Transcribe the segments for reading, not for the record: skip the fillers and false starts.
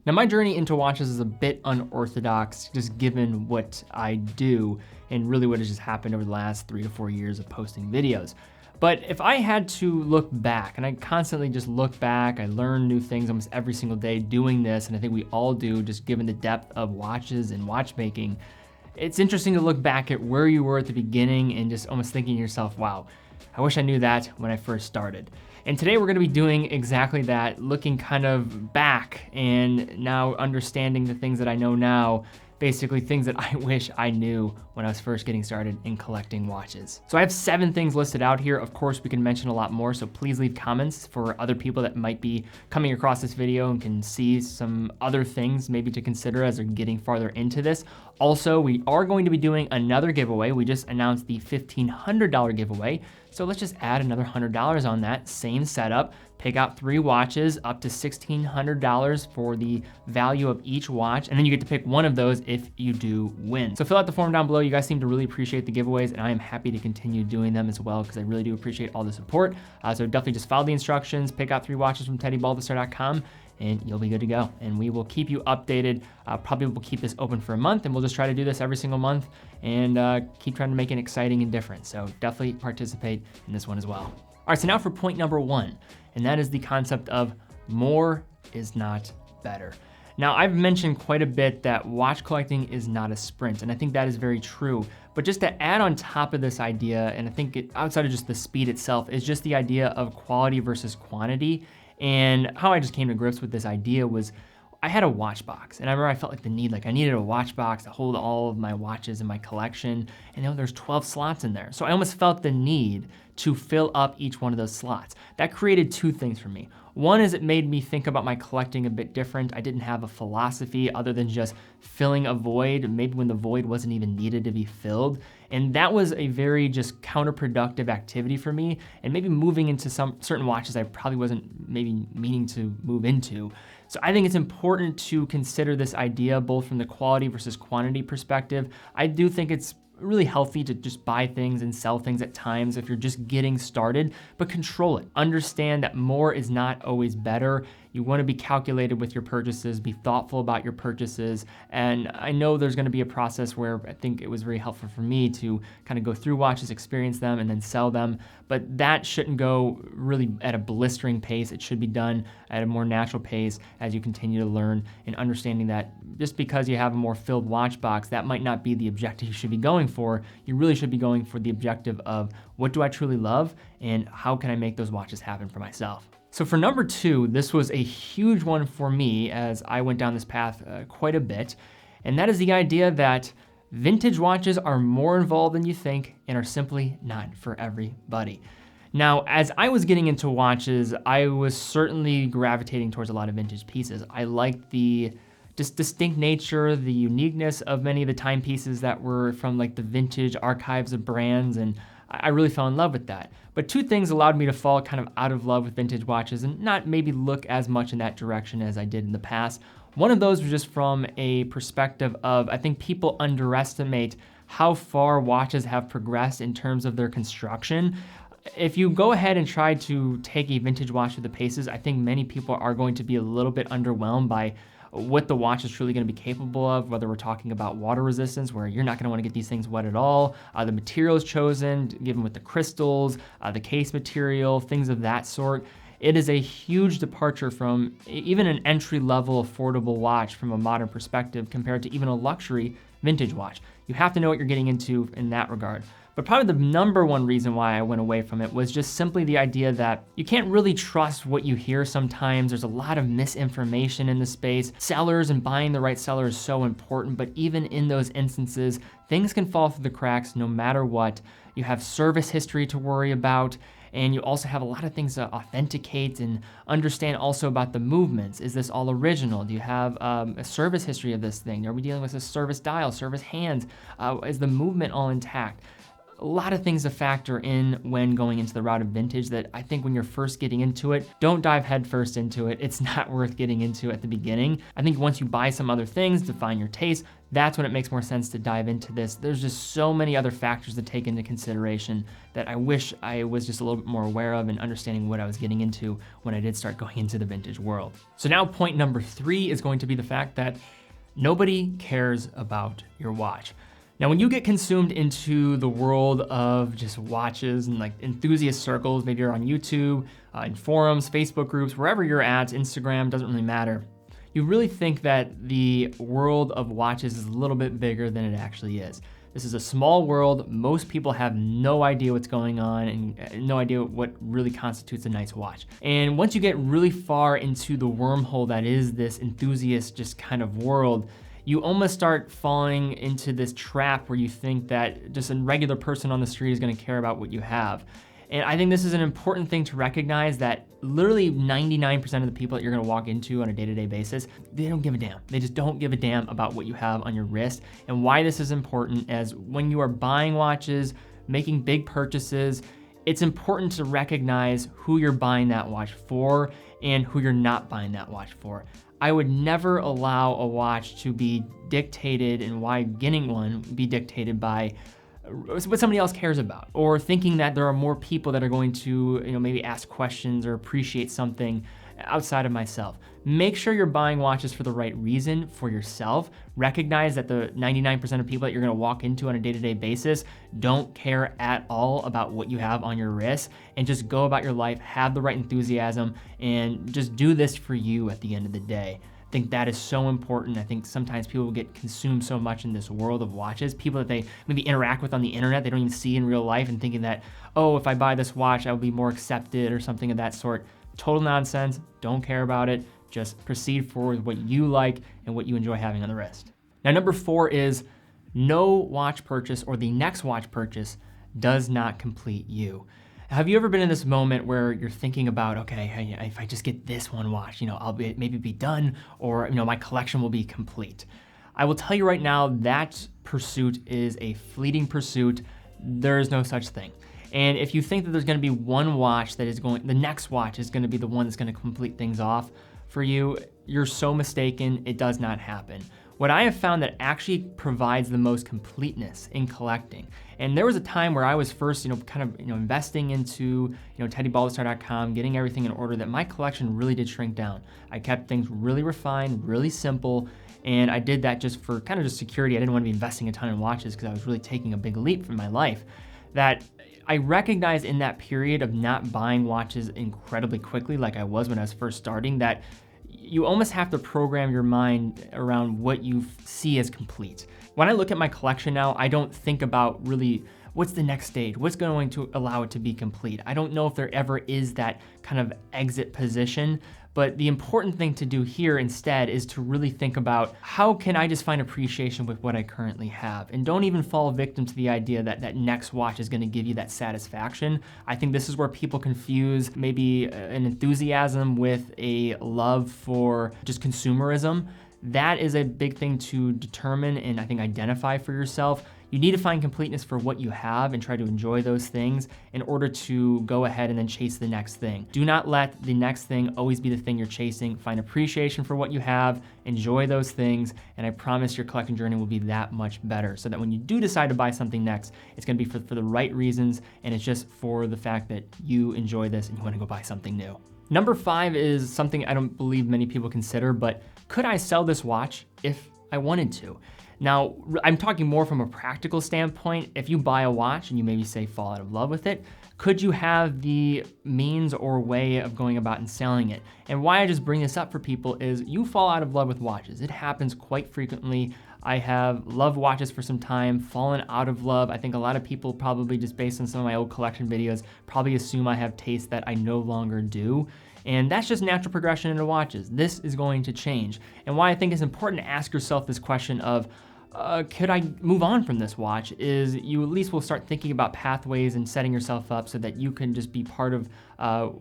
Now, my journey into watches is a bit unorthodox, just given what I do and really what has just happened over the last 3 to 4 years of posting videos. But if I had to look back, and I constantly just look back, I learn new things almost every single day doing this, and I think we all do, just given the depth of watches and watchmaking, it's interesting to look back at where you were at the beginning and just almost thinking to yourself, wow, I wish I knew that when I first started. And today we're gonna be doing exactly that, looking kind of back and now understanding the things that I know now, basically things that I wish I knew when I was first getting started in collecting watches. So I have 7 things listed out here. Of course, we can mention a lot more, so please leave comments for other people that might be coming across this video and can see some other things maybe to consider as they're getting farther into this. Also, we are going to be doing another giveaway. We just announced the $1,500 giveaway. So let's just add another $100 on that, same setup. Pick out 3 watches, up to $1,600 for the value of each watch, and then you get to pick one of those if you do win. So fill out the form down below. You guys seem to really appreciate the giveaways, and I am happy to continue doing them as well because I really do appreciate all the support. So definitely just follow the instructions, pick out 3 watches from TeddyBaldassarre.com, and you'll be good to go. And we will keep you updated. Probably we'll keep this open for a month, and we'll just try to do this every single month and keep trying to make it exciting and different. So definitely participate in this one as well. All right, so now for point number 1, and that is the concept of more is not better. Now, I've mentioned quite a bit that watch collecting is not a sprint, and I think that is very true. But just to add on top of this idea, and I think outside of just the speed itself, is just the idea of quality versus quantity. And how I just came to grips with this idea was I had a watch box, and I remember I felt like the need, like I needed a watch box to hold all of my watches in my collection, and there's 12 slots in there. So I almost felt the need to fill up each one of those slots. That created 2 things for me. One is it made me think about my collecting a bit different. I didn't have a philosophy other than just filling a void, maybe when the void wasn't even needed to be filled. And that was a very just counterproductive activity for me, and maybe moving into some certain watches I probably wasn't maybe meaning to move into. So I think it's important to consider this idea both from the quality versus quantity perspective. I do think it's really healthy to just buy things and sell things at times if you're just getting started, but control it. Understand that more is not always better. You want to be calculated with your purchases, be thoughtful about your purchases. And I know there's going to be a process where I think it was very helpful for me to kind of go through watches, experience them, and then sell them. But that shouldn't go really at a blistering pace. It should be done at a more natural pace as you continue to learn, and understanding that just because you have a more filled watch box, that might not be the objective you should be going for. You really should be going for the objective of what do I truly love and how can I make those watches happen for myself. So for number 2, this was a huge one for me as I went down this path quite a bit, and that is the idea that vintage watches are more involved than you think and are simply not for everybody. Now, as I was getting into watches, I was certainly gravitating towards a lot of vintage pieces. I liked the just distinct nature, the uniqueness of many of the timepieces that were from like the vintage archives of brands, and I really fell in love with that. But 2 things allowed me to fall kind of out of love with vintage watches and not maybe look as much in that direction as I did in the past. One of those was just from a perspective of, I think people underestimate how far watches have progressed in terms of their construction. If you go ahead and try to take a vintage watch to the paces, I think many people are going to be a little bit underwhelmed by what the watch is truly going to be capable of, whether we're talking about water resistance, where you're not going to want to get these things wet at all, the materials chosen, given with the crystals, the case material, things of that sort. It is a huge departure from even an entry-level affordable watch from a modern perspective compared to even a luxury vintage watch. You have to know what you're getting into in that regard. But probably the number 1 reason why I went away from it was just simply the idea that you can't really trust what you hear sometimes. There's a lot of misinformation in the space. Sellers and buying the right seller is so important, but even in those instances, things can fall through the cracks no matter what. You have service history to worry about, and you also have a lot of things to authenticate and understand also about the movements. Is this all original? Do you have a service history of this thing? Are we dealing with a service dial, service hands? Is the movement all intact? a lot of things to factor in when going into the route of vintage that I think when you're first getting into it, don't dive headfirst into it. It's not worth getting into at the beginning. I think once you buy some other things, define your taste, that's when it makes more sense to dive into this. There's just so many other factors to take into consideration that I wish I was just a little bit more aware of and understanding what I was getting into when I did start going into the vintage world. So now point number 3 is going to be the fact that nobody cares about your watch. Now, when you get consumed into the world of just watches and like enthusiast circles, maybe you're on YouTube, in forums, Facebook groups, wherever you're at, Instagram, doesn't really matter. You really think that the world of watches is a little bit bigger than it actually is. This is a small world. Most people have no idea what's going on and no idea what really constitutes a nice watch. And once you get really far into the wormhole that is this enthusiast just kind of world, you almost start falling into this trap where you think that just a regular person on the street is gonna care about what you have. And I think this is an important thing to recognize, that literally 99% of the people that you're gonna walk into on a day-to-day basis, they don't give a damn. They just don't give a damn about what you have on your wrist. And why this is important is when you are buying watches, making big purchases, it's important to recognize who you're buying that watch for and who you're not buying that watch for. I would never allow a watch to be dictated, and why getting one be dictated by what somebody else cares about, or thinking that there are more people that are going to, maybe ask questions or appreciate something outside of myself. Make sure you're buying watches for the right reason for yourself. Recognize that the 99% of people that you're gonna walk into on a day-to-day basis don't care at all about what you have on your wrist, and just go about your life, have the right enthusiasm, and just do this for you at the end of the day. I think that is so important. I think sometimes people get consumed so much in this world of watches, people that they maybe interact with on the internet, they don't even see in real life, and thinking that, oh, if I buy this watch, I'll be more accepted or something of that sort. Total nonsense, don't care about it. Just proceed forward with what you like and what you enjoy having on the wrist. Now, number 4 is no watch purchase or the next watch purchase does not complete you. Have you ever been in this moment where you're thinking about, okay, if I just get this one watch, I'll maybe be done, or my collection will be complete. I will tell you right now, that pursuit is a fleeting pursuit. There is no such thing. And if you think that there's gonna be one watch that is the next watch is gonna be the one that's gonna complete things off for you, you're so mistaken. It does not happen. What I have found that actually provides the most completeness in collecting, and there was a time where I was first, investing into, teddybaldassarre.com, getting everything in order, that my collection really did shrink down. I kept things really refined, really simple, and I did that just for kind of just security. I didn't want to be investing a ton in watches because I was really taking a big leap in my life. That I recognized in that period of not buying watches incredibly quickly like I was when I was first starting, that you almost have to program your mind around what you see as complete. When I look at my collection now, I don't think about really what's the next stage, what's going to allow it to be complete. I don't know if there ever is that kind of exit position, but the important thing to do here instead is to really think about, how can I just find appreciation with what I currently have? And don't even fall victim to the idea that that next watch is gonna give you that satisfaction. I think this is where people confuse maybe an enthusiasm with a love for just consumerism. That is a big thing to determine and I think identify for yourself. You need to find completeness for what you have and try to enjoy those things in order to go ahead and then chase the next thing. Do not let the next thing always be the thing you're chasing. Find appreciation for what you have, enjoy those things, and I promise your collecting journey will be that much better, so that when you do decide to buy something next, it's gonna be for the right reasons, and it's just for the fact that you enjoy this and you wanna go buy something new. Number 5 is something I don't believe many people consider, but could I sell this watch if I wanted to? Now, I'm talking more from a practical standpoint. If you buy a watch and you maybe say fall out of love with it, could you have the means or way of going about and selling it? And why I just bring this up for people is you fall out of love with watches. It happens quite frequently. I have loved watches for some time, fallen out of love. I think a lot of people probably just based on some of my old collection videos probably assume I have tastes that I no longer do. And that's just natural progression into watches. This is going to change. And why I think it's important to ask yourself this question of, could I move on from this watch, is you at least will start thinking about pathways and setting yourself up so that you can just be part of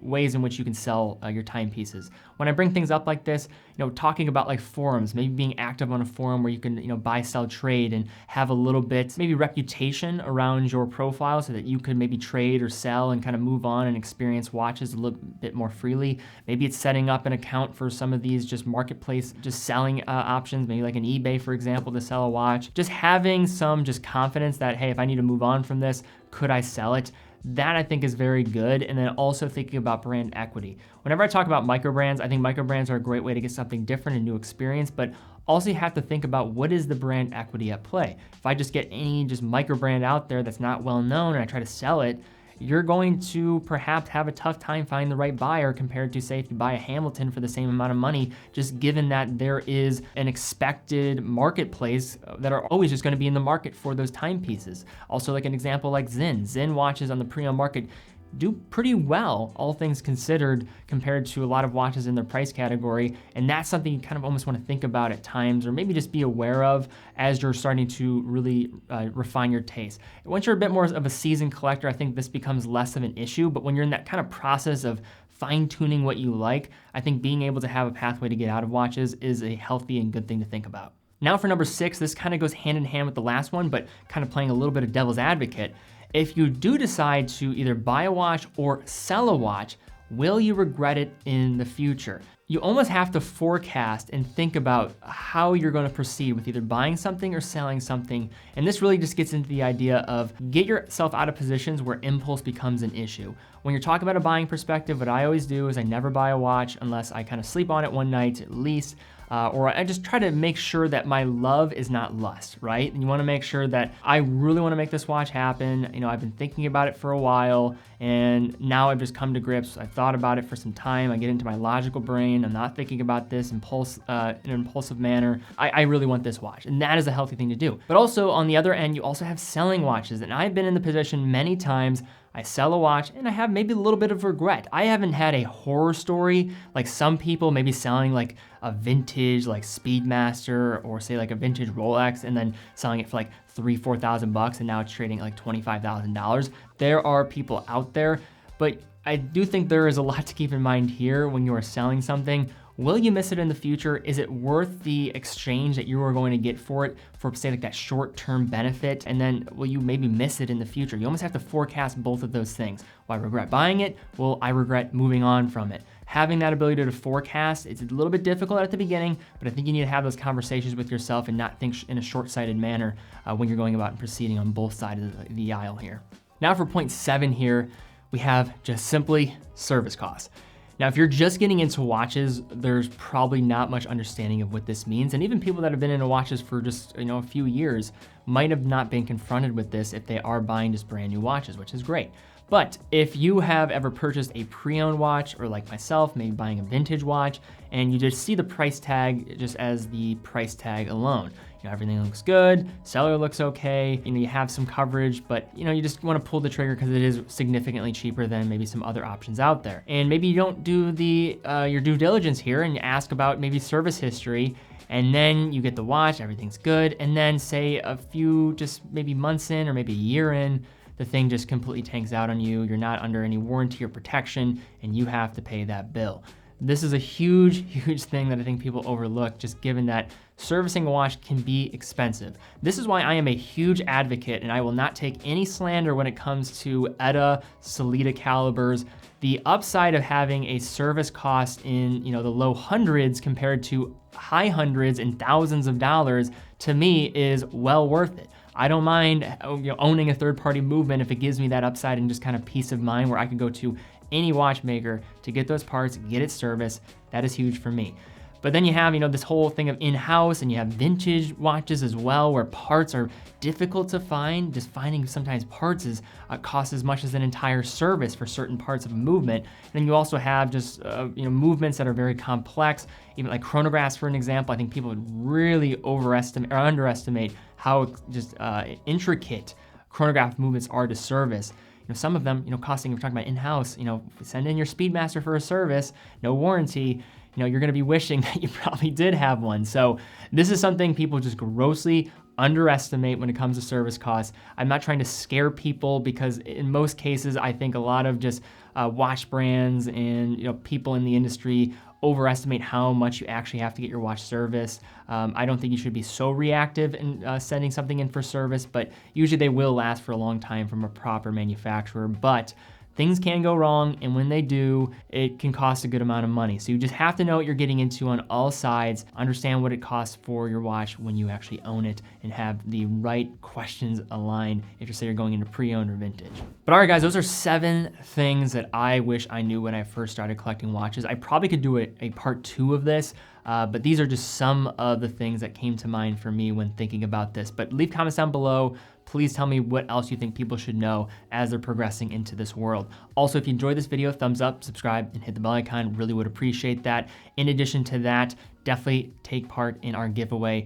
ways in which you can sell your timepieces. When I bring things up like this, talking about like forums, maybe being active on a forum where you can, buy, sell, trade, and have a little bit, maybe reputation around your profile so that you could maybe trade or sell and kind of move on and experience watches a little bit more freely. Maybe it's setting up an account for some of these just marketplace, just selling options, maybe like an eBay, for example, to sell a watch. Just having some just confidence that, hey, if I need to move on from this, could I sell it? That I think is very good. And then also thinking about brand equity. Whenever I talk about micro brands, I think micro brands are a great way to get something different, a new experience, but also you have to think about what is the brand equity at play. If I just get any just micro brand out there that's not well known and I try to sell it, you're going to perhaps have a tough time finding the right buyer compared to, say, if you buy a Hamilton for the same amount of money, just given that there is an expected marketplace that are always just gonna be in the market for those timepieces. Also, like an example like Zinn. Zinn watches on the pre-owned market do pretty well, all things considered, compared to a lot of watches in their price category. And that's something you kind of almost want to think about at times, or maybe just be aware of as you're starting to really refine your taste. Once you're a bit more of a seasoned collector, I think this becomes less of an issue. But when you're in that kind of process of fine-tuning what you like, I think being able to have a pathway to get out of watches is a healthy and good thing to think about. Now for number 6, this kind of goes hand in hand with the last one, but kind of playing a little bit of devil's advocate. If you do decide to either buy a watch or sell a watch, will you regret it in the future? You almost have to forecast and think about how you're going to proceed with either buying something or selling something. And this really just gets into the idea of get yourself out of positions where impulse becomes an issue. When you're talking about a buying perspective, what I always do is I never buy a watch unless I kind of sleep on it one night at least. Or I just try to make sure that my love is not lust, right? And you wanna make sure that I really wanna make this watch happen. I've been thinking about it for a while, and now I've just come to grips. I've thought about it for some time. I get into my logical brain. I'm not thinking about this in an impulsive manner. I really want this watch, and that is a healthy thing to do. But also on the other end, you also have selling watches, and I've been in the position many times I sell a watch and I have maybe a little bit of regret. I haven't had a horror story like some people maybe selling like a vintage like Speedmaster or say like a vintage Rolex and then selling it for like $3,000-4,000 and now it's trading at like $25,000. There are people out there, but I do think there is a lot to keep in mind here when you are selling something. Will you miss it in the future? Is it worth the exchange that you are going to get for it for say like that short-term benefit? And then will you maybe miss it in the future? You almost have to forecast both of those things. Will I regret buying it? Will I regret moving on from it? Having that ability to forecast, it's a little bit difficult at the beginning, but I think you need to have those conversations with yourself and not think in a short-sighted manner when you're going about and proceeding on both sides of the aisle here. Now for point 7 here, we have just simply service costs. Now, if you're just getting into watches, there's probably not much understanding of what this means. And even people that have been into watches for just a few years might have not been confronted with this if they are buying just brand new watches, which is great. But if you have ever purchased a pre-owned watch, or like myself, maybe buying a vintage watch, and you just see the price tag just as the price tag alone, everything looks good, seller looks okay, you have some coverage, but you just want to pull the trigger because it is significantly cheaper than maybe some other options out there. And maybe you don't do your due diligence here and you ask about maybe service history, and then you get the watch, everything's good, and then say a few just maybe months in or maybe a year in, the thing just completely tanks out on you, you're not under any warranty or protection, and you have to pay that bill. This is a huge, huge thing that I think people overlook, just given that servicing a watch can be expensive. This is why I am a huge advocate, and I will not take any slander when it comes to ETA, Sellita calibers. The upside of having a service cost in the low hundreds compared to high hundreds and thousands of dollars, to me, is well worth it. I don't mind owning a third-party movement if it gives me that upside and just kind of peace of mind where I can go to any watchmaker to get those parts, get it serviced. That is huge for me. But then you have, this whole thing of in-house, and you have vintage watches as well, where parts are difficult to find. Just finding sometimes parts is costs as much as an entire service for certain parts of a movement. And then you also have just movements that are very complex, even like chronographs, for an example. I think people would really overestimate or underestimate how just intricate chronograph movements are to service. Some of them, costing, we're talking about in-house, send in your Speedmaster for a service, no warranty, you're gonna be wishing that you probably did have one. So this is something people just grossly underestimate when it comes to service costs. I'm not trying to scare people because in most cases, I think a lot of just watch brands and people in the industry overestimate how much you actually have to get your watch serviced. I don't think you should be so reactive in sending something in for service, but usually they will last for a long time from a proper manufacturer. But things can go wrong, and when they do, it can cost a good amount of money. So you just have to know what you're getting into on all sides, understand what it costs for your watch when you actually own it, and have the right questions aligned if you say you're going into pre-owned or vintage. But all right, guys, those are 7 things that I wish I knew when I first started collecting watches. I probably could do a part 2 of this, but these are just some of the things that came to mind for me when thinking about this. But leave comments down below. Please tell me what else you think people should know as they're progressing into this world. Also, if you enjoyed this video, thumbs up, subscribe, and hit the bell icon. Really would appreciate that. In addition to that, definitely take part in our giveaway.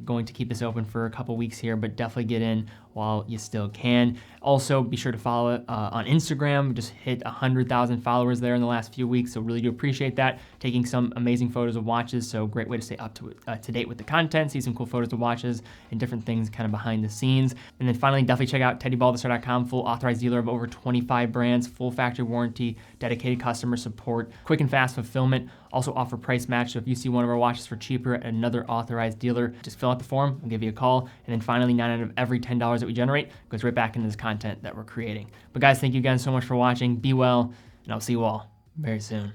Going to keep this open for a couple weeks here, but definitely get in while you still can. Also, be sure to follow it on Instagram. Just hit 100,000 followers there in the last few weeks, so really do appreciate that. Taking some amazing photos of watches, so great way to stay up to date with the content, see some cool photos of watches and different things kind of behind the scenes. And then finally, definitely check out teddybaldassarre.com, full authorized dealer of over 25 brands, full factory warranty, dedicated customer support, quick and fast fulfillment. Also offer price match, so if you see one of our watches for cheaper at another authorized dealer, just fill out the form, we'll give you a call. And then finally, 9 out of every $10 that we generate goes right back into this content that we're creating. But guys, thank you again so much for watching. Be well, and I'll see you all very soon.